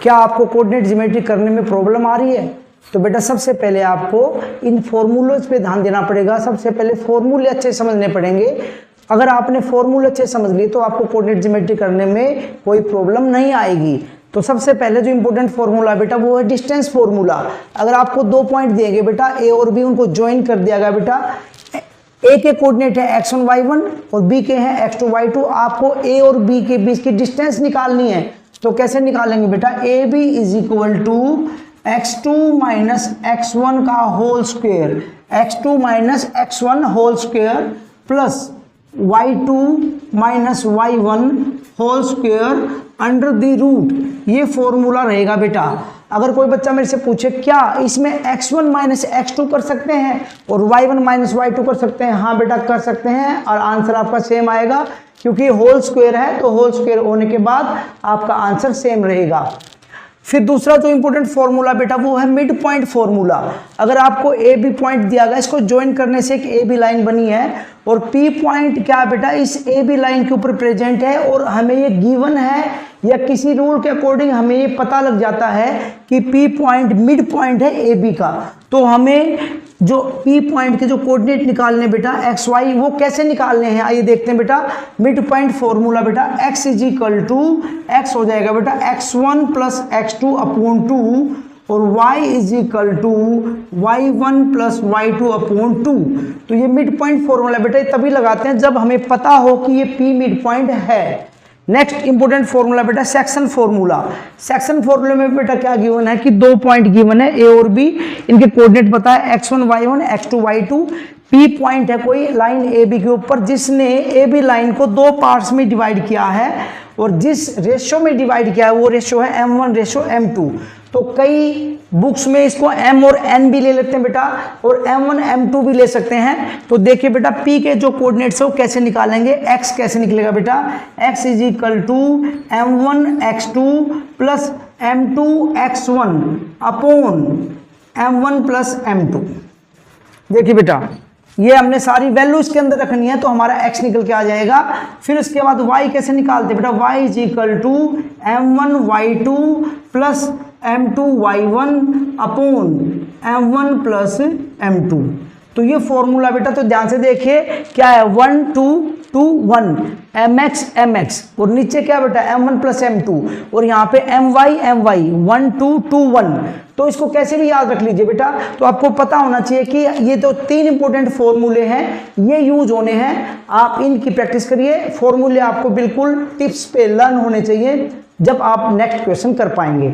क्या आपको coordinate geometry करने में प्रॉब्लम आ रही है? तो बेटा सबसे पहले आपको इन फॉर्मूलोज पे ध्यान देना पड़ेगा। सबसे पहले फॉर्मूले अच्छे समझने पड़ेंगे। अगर आपने फॉर्मूले अच्छे समझ लिए तो आपको कोऑर्डिनेट ज्योमेट्री करने में कोई प्रॉब्लम नहीं आएगी। तो सबसे पहले जो इंपॉर्टेंट फॉर्मूला बेटा वो है डिस्टेंस फॉर्मूला। अगर आपको 2 पॉइंट दिएंगे बेटा ए और बी, उनको ज्वाइन कर दिया गया बेटा। ए के कोऑर्डिनेट है x1 y1 और बी के हैं x2 y2। आपको ए और बी के बीच की डिस्टेंस निकालनी है। तो कैसे निकालेंगे बेटा? A B is equal to x2 minus x1 का whole square, x2 minus x1 whole square plus y2 minus y1 whole square under the root. ये फॉर्मूला रहेगा बेटा। अगर कोई बच्चा मेरे से पूछे क्या इसमें x1 माइनस x2 कर सकते हैं और y1 माइनस y2 कर सकते हैं? हाँ बेटा कर सकते हैं, और आंसर आपका सेम आएगा क्योंकि होल स्क्वायर है। तो होल स्क्वायर होने के बाद आपका आंसर सेम रहेगा। फिर दूसरा जो इंपॉर्टेंट फॉर्मूला बेटा वो है मिड पॉइंट फॉर्मूला। अगर आपको ए बी पॉइंट दिया गया, इसको ज्वाइन करने से एक ए बी लाइन बनी है और पी पॉइंट क्या बेटा इस ए बी लाइन के ऊपर प्रेजेंट है, और हमें ये गिवन है या किसी रूल के अकॉर्डिंग हमें ये पता लग जाता है कि पी पॉइंट मिड पॉइंट है ए बी का। तो हमें जो पी पॉइंट के जो कोऑर्डिनेट निकालने बेटा एक्स वाई, वो कैसे निकालने हैं आइए देखते हैं बेटा। मिड पॉइंट फॉर्मूला बेटा x is equal to x हो जाएगा बेटा x1 प्लस x2 अपॉन 2 और y is equal to y1 plus y2 upon 2। तो ये मिड पॉइंट फॉर्मूला बेटा तभी लगाते हैं जब हमें पता हो कि ये p मिड पॉइंट है। नेक्स्ट इंपोर्टेंट फॉर्मूला बेटा सेक्शन फॉर्मूला। सेक्शन फॉर्मूले में बेटा क्या गिवन है कि 2 पॉइंट गिवन है ए और बी, इनके कोऑर्डिनेट पता है x1 y1 x2 y2। P point है कोई लाइन ए बी के ऊपर जिसने ए बी लाइन को 2 पार्ट्स में डिवाइड किया है, और जिस रेशियो में डिवाइड किया है वो रेशियो है m1 रेशियो m2। तो कई बुक्स में इसको m और n भी ले लेते हैं बेटा, और m1 m2 भी ले सकते हैं। तो देखिए बेटा p के जो कोऑर्डिनेट्स है वो कैसे निकालेंगे। x कैसे निकलेगा बेटा? x is equal to m1 x2 plus m2 x1 upon m1 plus m2। देखिए बेटा ये हमने सारी वैल्यू इसके अंदर रखनी है तो हमारा x निकल के आ जाएगा। फिर इसके बाद y कैसे निकालते बेटा? y is equal to m1 y2 plus m2 y1 upon m1 plus m2। तो ये फॉर्मूला बेटा तो ध्यान से देखिए क्या है, 1 2 2 1 mx mx और नीचे क्या बेटा m1 प्लस m2 और यहाँ पे my 1 2 2 1। तो इसको कैसे भी याद रख लीजिए बेटा। तो आपको पता होना चाहिए कि ये तो 3 इंपॉर्टेंट फॉर्मूले हैं, ये यूज होने हैं। आप इनकी प्रैक्टिस करिए। फॉर्मूले आपको बिल्कुल टिप्स पे लर्न होने चाहिए जब आप नेक्स्ट क्वेश्चन कर पाएंगे।